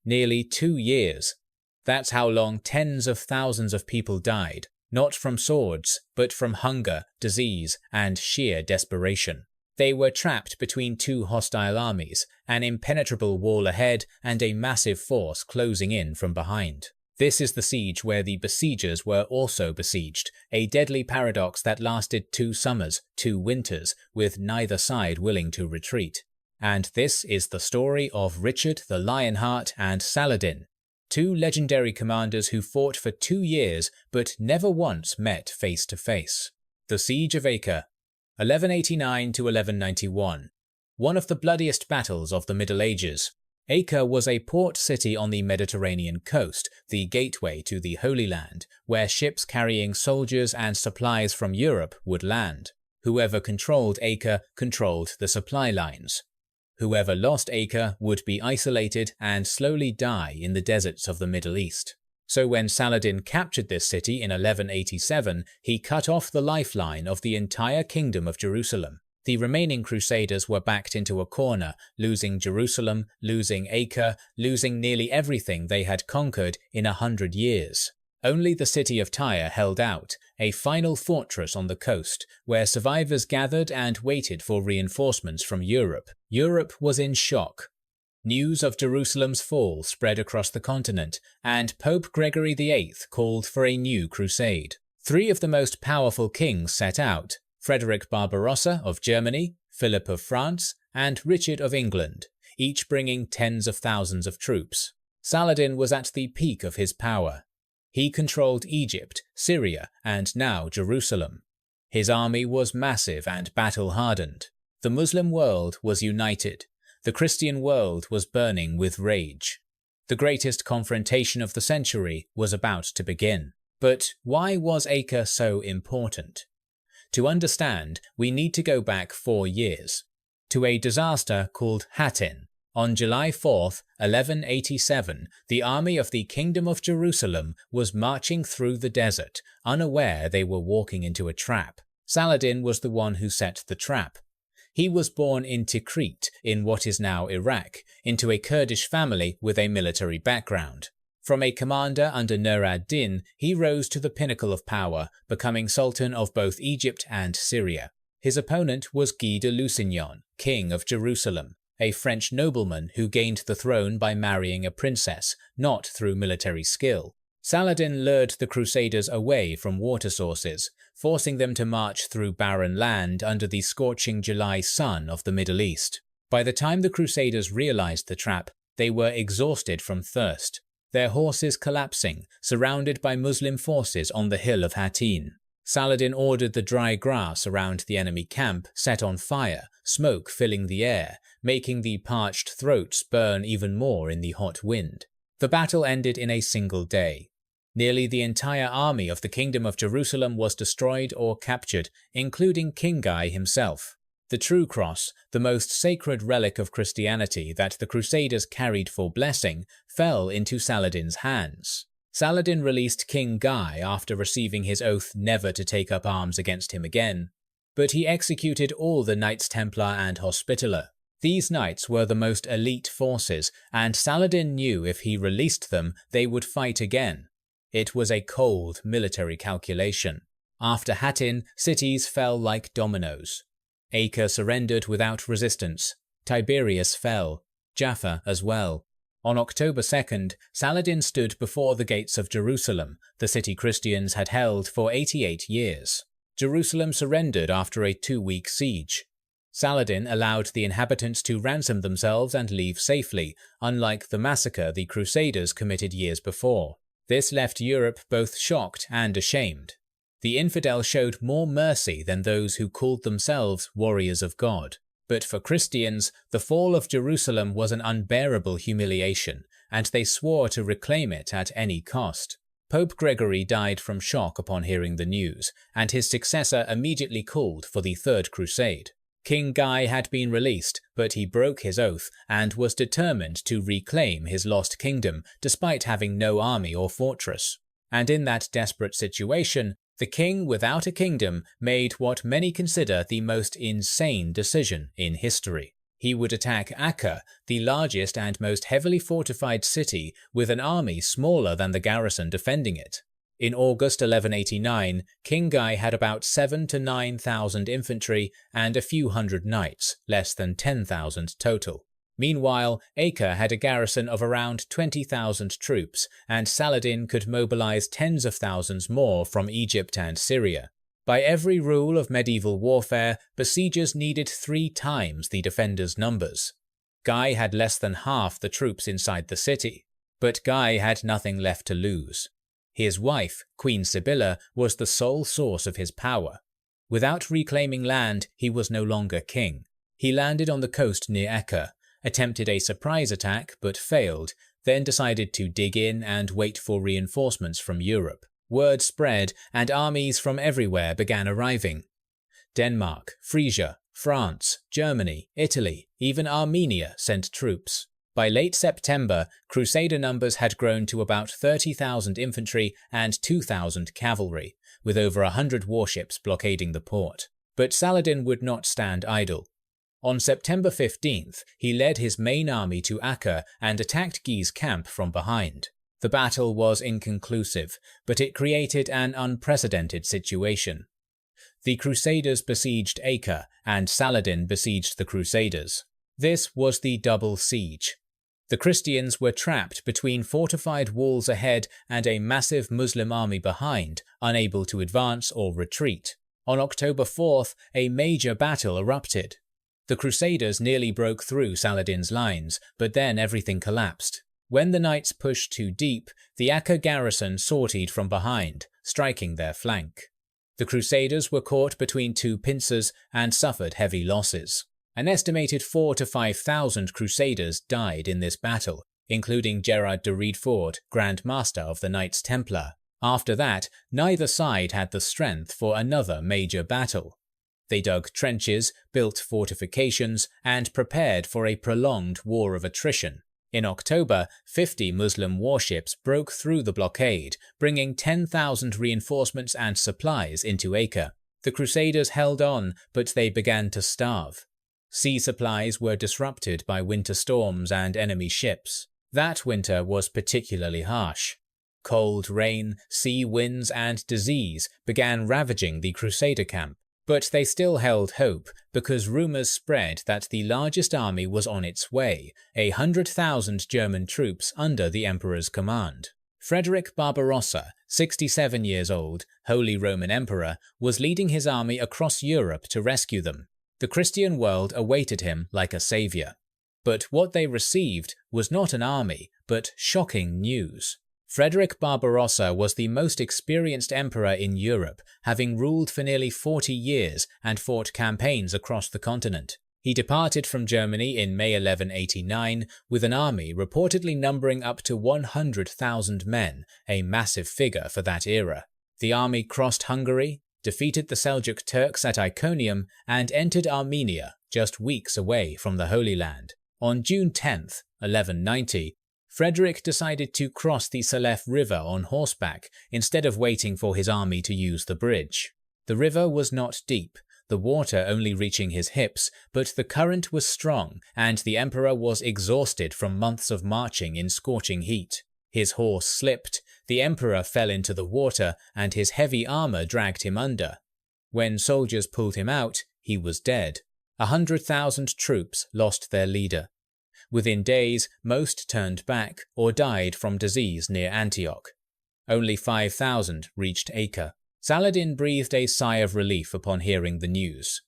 Nearly 2 years. That's how long tens of thousands of people died, not from swords, but from hunger, disease, and sheer desperation. They were trapped between two hostile armies, an impenetrable wall ahead and a massive force closing in from behind. This is the siege where the Besiegers were also besieged, a deadly paradox that lasted 2 summers, 2 winters, with neither side willing to retreat. And this is the story of Richard the Lionheart and Saladin, 2 legendary commanders who fought for 2 years but never once met face to face. The Siege of Acre, 1189 to 1191. One of the bloodiest battles of the Middle Ages. Acre was a port city on the Mediterranean coast, the gateway to the Holy Land, where ships carrying soldiers and supplies from Europe would land. Whoever controlled Acre controlled the supply lines. Whoever lost Acre would be isolated and slowly die in the deserts of the Middle East. So when Saladin captured this city in 1187, he cut off the lifeline of the entire kingdom of Jerusalem. The remaining Crusaders were backed into a corner, losing Jerusalem, losing Acre, losing nearly everything they had conquered in 100 years. Only the city of Tyre held out, a final fortress on the coast, where survivors gathered and waited for reinforcements from Europe. Europe was in shock. News of Jerusalem's fall spread across the continent, and Pope Gregory VIII called for a new crusade. 3 of the most powerful kings set out: Frederick Barbarossa of Germany, Philip of France, and Richard of England, each bringing tens of thousands of troops. Saladin was at the peak of his power. He controlled Egypt, Syria, and now Jerusalem. His army was massive and battle-hardened. The Muslim world was united. The Christian world was burning with rage. The greatest confrontation of the century was about to begin. But why was Acre so important? To understand, we need to go back 4 years, to a disaster called Hattin. On July 4, 1187, the army of the Kingdom of Jerusalem was marching through the desert, unaware they were walking into a trap. Saladin was the one who set the trap. He was born in Tikrit, in what is now Iraq, into a Kurdish family with a military background. From a commander under Nur ad-Din, he rose to the pinnacle of power, becoming Sultan of both Egypt and Syria. His opponent was Guy de Lusignan, King of Jerusalem, a French nobleman who gained the throne by marrying a princess, not through military skill. Saladin lured the Crusaders away from water sources, forcing them to march through barren land under the scorching July sun of the Middle East. By the time the Crusaders realized the trap, they were exhausted from thirst, their horses collapsing, surrounded by Muslim forces on the hill of Hattin. Saladin ordered the dry grass around the enemy camp set on fire, smoke filling the air, making the parched throats burn even more in the hot wind. The battle ended in a single day. Nearly the entire army of the Kingdom of Jerusalem was destroyed or captured, including King Guy himself. The true cross, the most sacred relic of Christianity that the Crusaders carried for blessing, fell into Saladin's hands. Saladin released King Guy after receiving his oath never to take up arms against him again. But he executed all the Knights Templar and Hospitaller. These knights were the most elite forces, and Saladin knew if he released them, they would fight again. It was a cold military calculation. After Hattin, cities fell like dominoes. Acre surrendered without resistance. Tiberias fell. Jaffa as well. On October 2nd, Saladin stood before the gates of Jerusalem, the city Christians had held for 88 years. Jerusalem surrendered after a 2-week siege. Saladin allowed the inhabitants to ransom themselves and leave safely, unlike the massacre the Crusaders committed years before. This left Europe both shocked and ashamed. The infidel showed more mercy than those who called themselves warriors of God. But for Christians, the fall of Jerusalem was an unbearable humiliation, and they swore to reclaim it at any cost. Pope Gregory died from shock upon hearing the news, and his successor immediately called for the Third Crusade. King Guy had been released, but he broke his oath and was determined to reclaim his lost kingdom despite having no army or fortress. And in that desperate situation, the king without a kingdom made what many consider the most insane decision in history. He would attack Acre, the largest and most heavily fortified city, with an army smaller than the garrison defending it. In August 1189, King Guy had about 7,000 to 9,000 infantry and a few hundred knights, less than 10,000 total. Meanwhile, Acre had a garrison of around 20,000 troops, and Saladin could mobilize tens of thousands more from Egypt and Syria. By every rule of medieval warfare, besiegers needed 3 times the defenders' numbers. Guy had less than half the troops inside the city, but Guy had nothing left to lose. His wife, Queen Sibylla, was the sole source of his power. Without reclaiming land, he was no longer king. He landed on the coast near Acre, attempted a surprise attack but failed, then decided to dig in and wait for reinforcements from Europe. Word spread, and armies from everywhere began arriving. Denmark, Frisia, France, Germany, Italy, even Armenia sent troops. By late September, Crusader numbers had grown to about 30,000 infantry and 2,000 cavalry, with over 100 warships blockading the port. But Saladin would not stand idle. On September 15th, he led his main army to Acre and attacked Guy's camp from behind. The battle was inconclusive, but it created an unprecedented situation. The Crusaders besieged Acre, and Saladin besieged the Crusaders. This was the double siege. The Christians were trapped between fortified walls ahead and a massive Muslim army behind, unable to advance or retreat. On October 4th, a major battle erupted. The Crusaders nearly broke through Saladin's lines, but then everything collapsed. When the knights pushed too deep, the Acre garrison sortied from behind, striking their flank. The Crusaders were caught between 2 pincers and suffered heavy losses. An estimated 4,000 to 5,000 Crusaders died in this battle, including Gerard de Riedford, Grand Master of the Knights Templar. After that, neither side had the strength for another major battle. They dug trenches, built fortifications, and prepared for a prolonged war of attrition. In October, 50 Muslim warships broke through the blockade, bringing 10,000 reinforcements and supplies into Acre. The Crusaders held on, but they began to starve. Sea supplies were disrupted by winter storms and enemy ships. That winter was particularly harsh. Cold rain, sea winds, and disease began ravaging the Crusader camp. But they still held hope, because rumours spread that the largest army was on its way, 100,000 German troops under the Emperor's command. Frederick Barbarossa, 67 years old, Holy Roman Emperor, was leading his army across Europe to rescue them. The Christian world awaited him like a saviour. But what they received was not an army, but shocking news. Frederick Barbarossa was the most experienced emperor in Europe, having ruled for nearly 40 years and fought campaigns across the continent. He departed from Germany in May 1189 with an army reportedly numbering up to 100,000 men, a massive figure for that era. The army crossed Hungary, defeated the Seljuk Turks at Iconium, and entered Armenia, just weeks away from the Holy Land. On June 10, 1190, Frederick decided to cross the Saleph River on horseback instead of waiting for his army to use the bridge. The river was not deep, the water only reaching his hips, but the current was strong and the emperor was exhausted from months of marching in scorching heat. His horse slipped, the emperor fell into the water, and his heavy armor dragged him under. When soldiers pulled him out, he was dead. 100,000 troops lost their leader. Within days, most turned back or died from disease near Antioch. Only 5,000 reached Acre. Saladin breathed a sigh of relief upon hearing the news.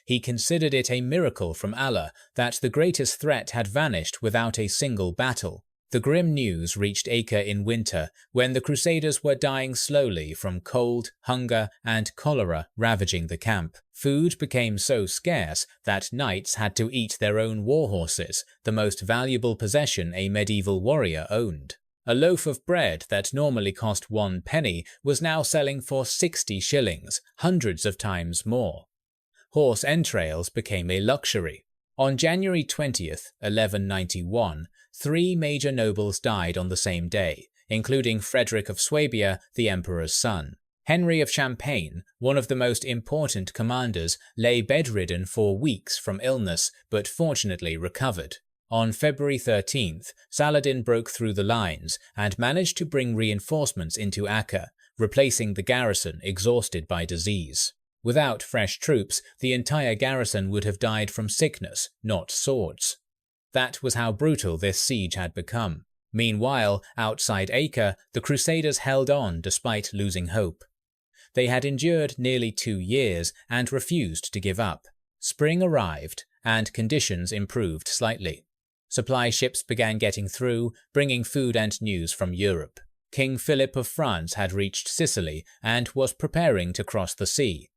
He considered it a miracle from Allah that the greatest threat had vanished without a single battle. The grim news reached Acre in winter, when the Crusaders were dying slowly from cold, hunger, and cholera ravaging the camp. Food became so scarce that knights had to eat their own war horses, the most valuable possession a medieval warrior owned. A loaf of bread that normally cost 1 penny was now selling for 60 shillings, hundreds of times more. Horse entrails became a luxury. On January 20th, 1191, 3 major nobles died on the same day, including Frederick of Swabia, the emperor's son. Henry of Champagne, one of the most important commanders, lay bedridden for weeks from illness, but fortunately recovered. On February 13th, Saladin broke through the lines and managed to bring reinforcements into Acre, replacing the garrison exhausted by disease. Without fresh troops, the entire garrison would have died from sickness, not swords. That was how brutal this siege had become. Meanwhile, outside Acre, the Crusaders held on despite losing hope. They had endured nearly 2 years and refused to give up. Spring arrived, and conditions improved slightly. Supply ships began getting through, bringing food and news from Europe. King Philip of France had reached Sicily and was preparing to cross the sea.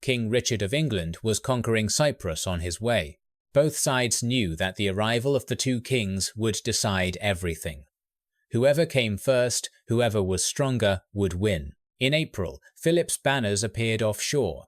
King Richard of England was conquering Cyprus on his way. Both sides knew that the arrival of the two kings would decide everything. Whoever came first, whoever was stronger, would win. In April, Philip's banners appeared offshore.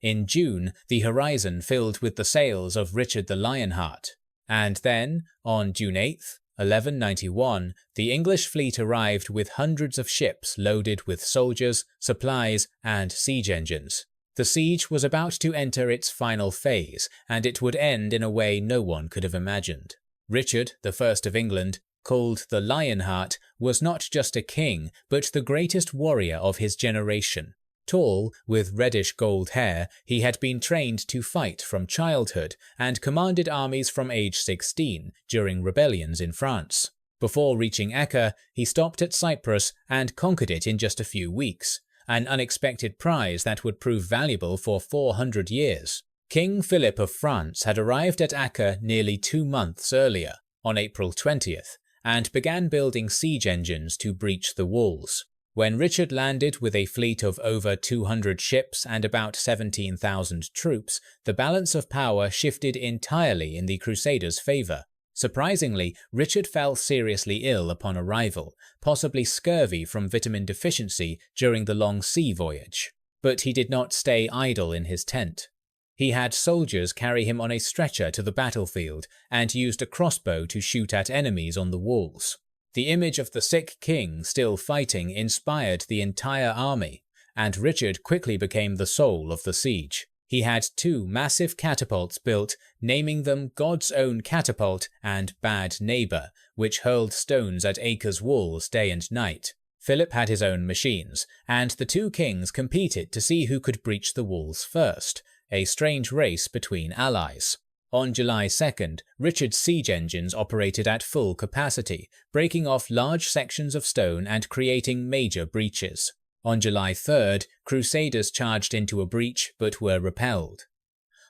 In June, the horizon filled with the sails of Richard the Lionheart. And then, on June 8th, 1191, the English fleet arrived with hundreds of ships loaded with soldiers, supplies, and siege engines. The siege was about to enter its final phase, and it would end in a way no one could have imagined. Richard, the First of England, called the Lionheart, was not just a king, but the greatest warrior of his generation. Tall, with reddish-gold hair, he had been trained to fight from childhood and commanded armies from age 16 during rebellions in France. Before reaching Acre, he stopped at Cyprus and conquered it in just a few weeks, an unexpected prize that would prove valuable for 400 years. King Philip of France had arrived at Acre nearly 2 months earlier, on April 20th, and began building siege engines to breach the walls. When Richard landed with a fleet of over 200 ships and about 17,000 troops, the balance of power shifted entirely in the Crusaders' favour. Surprisingly, Richard fell seriously ill upon arrival, possibly scurvy from vitamin deficiency during the long sea voyage. But he did not stay idle in his tent. He had soldiers carry him on a stretcher to the battlefield and used a crossbow to shoot at enemies on the walls. The image of the sick king still fighting inspired the entire army, and Richard quickly became the soul of the siege. He had 2 massive catapults built, naming them God's Own Catapult and Bad Neighbour, which hurled stones at Acre's walls day and night. Philip had his own machines, and the two kings competed to see who could breach the walls first, a strange race between allies. On July 2nd, Richard's siege engines operated at full capacity, breaking off large sections of stone and creating major breaches. On July 3rd, Crusaders charged into a breach but were repelled.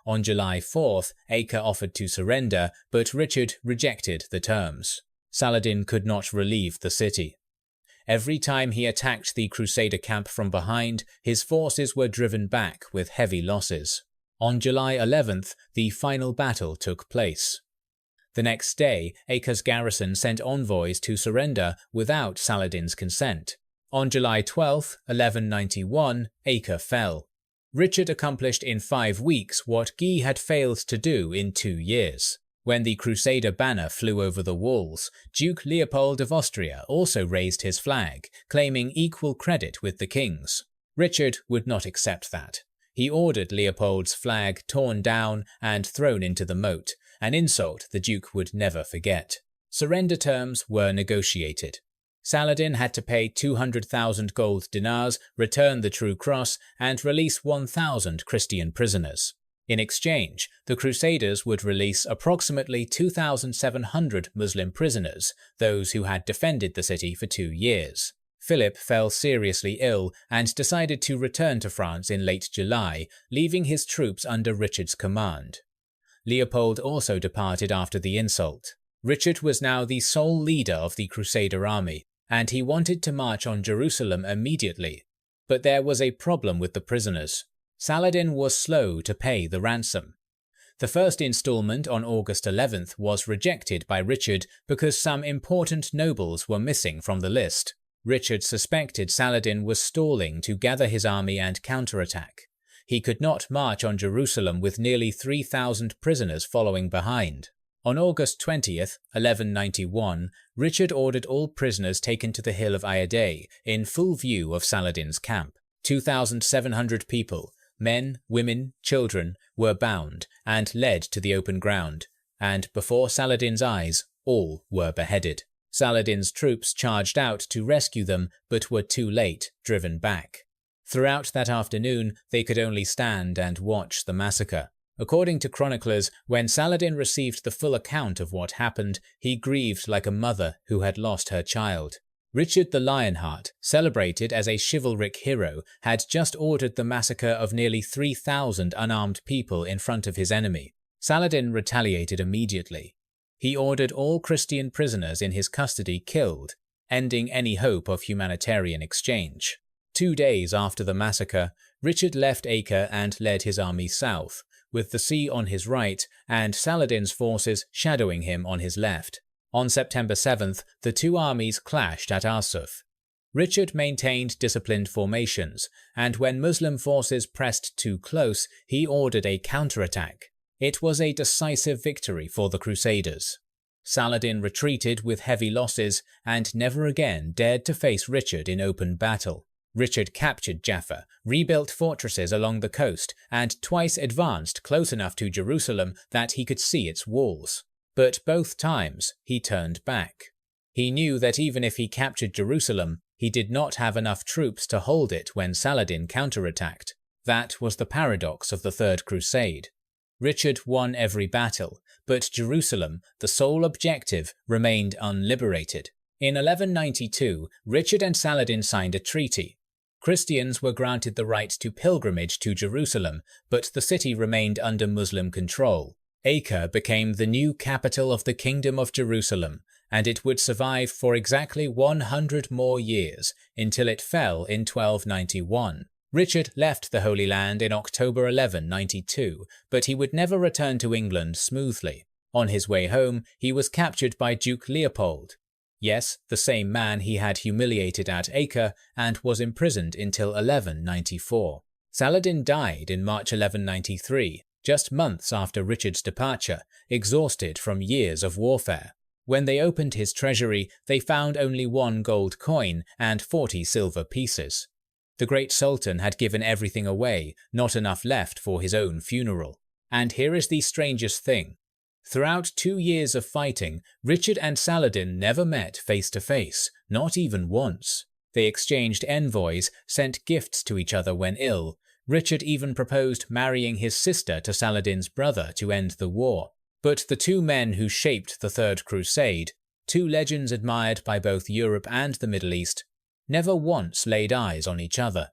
On July 4th, Acre offered to surrender, but Richard rejected the terms. Saladin could not relieve the city. Every time he attacked the Crusader camp from behind, his forces were driven back with heavy losses. On July 11th, the final battle took place. The next day, Acre's garrison sent envoys to surrender without Saladin's consent. On July 12, 1191, Acre fell. Richard accomplished in 5 weeks what Guy had failed to do in 2 years. When the Crusader banner flew over the walls, Duke Leopold of Austria also raised his flag, claiming equal credit with the kings. Richard would not accept that. He ordered Leopold's flag torn down and thrown into the moat, an insult the Duke would never forget. Surrender terms were negotiated. Saladin had to pay 200,000 gold dinars, return the True Cross, and release 1,000 Christian prisoners. In exchange, the Crusaders would release approximately 2,700 Muslim prisoners, those who had defended the city for 2 years. Philip fell seriously ill and decided to return to France in late July, leaving his troops under Richard's command. Leopold also departed after the insult. Richard was now the sole leader of the Crusader army, and he wanted to march on Jerusalem immediately. But there was a problem with the prisoners. Saladin was slow to pay the ransom. The first installment on August 11th was rejected by Richard because some important nobles were missing from the list. Richard suspected Saladin was stalling to gather his army and counterattack. He could not march on Jerusalem with nearly 3,000 prisoners following behind. On August 20th, 1191, Richard ordered all prisoners taken to the hill of Ayyadieh in full view of Saladin's camp. 2,700 people, men, women, children, were bound and led to the open ground, and before Saladin's eyes, all were beheaded. Saladin's troops charged out to rescue them, but were too late, driven back. Throughout that afternoon, they could only stand and watch the massacre. According to chroniclers, when Saladin received the full account of what happened, he grieved like a mother who had lost her child. Richard the Lionheart, celebrated as a chivalric hero, had just ordered the massacre of nearly 3,000 unarmed people in front of his enemy. Saladin retaliated immediately. He ordered all Christian prisoners in his custody killed, ending any hope of humanitarian exchange. 2 days after the massacre, Richard left Acre and led his army south, with the sea on his right and Saladin's forces shadowing him on his left. On September 7th, the two armies clashed at Arsuf. Richard maintained disciplined formations, and when Muslim forces pressed too close, he ordered a counterattack. It was a decisive victory for the Crusaders. Saladin retreated with heavy losses and never again dared to face Richard in open battle. Richard captured Jaffa, rebuilt fortresses along the coast, and twice advanced close enough to Jerusalem that he could see its walls. But both times he turned back. He knew that even if he captured Jerusalem, he did not have enough troops to hold it when Saladin counterattacked. That was the paradox of the Third Crusade. Richard won every battle, but Jerusalem, the sole objective, remained unliberated. In 1192, Richard and Saladin signed a treaty. Christians were granted the right to pilgrimage to Jerusalem, but the city remained under Muslim control. Acre became the new capital of the Kingdom of Jerusalem, and it would survive for exactly 100 more years, until it fell in 1291. Richard left the Holy Land in October 1192, but he would never return to England smoothly. On his way home, he was captured by Duke Leopold. Yes, the same man he had humiliated at Acre, and was imprisoned until 1194. Saladin died in March 1193, just months after Richard's departure, exhausted from years of warfare. When they opened his treasury, they found only 1 gold coin and 40 silver pieces. The great Sultan had given everything away, not enough left for his own funeral. And here is the strangest thing. Throughout 2 years of fighting, Richard and Saladin never met face to face, not even once. They exchanged envoys, sent gifts to each other when ill. Richard even proposed marrying his sister to Saladin's brother to end the war. But the two men who shaped the Third Crusade, two legends admired by both Europe and the Middle East, never once laid eyes on each other.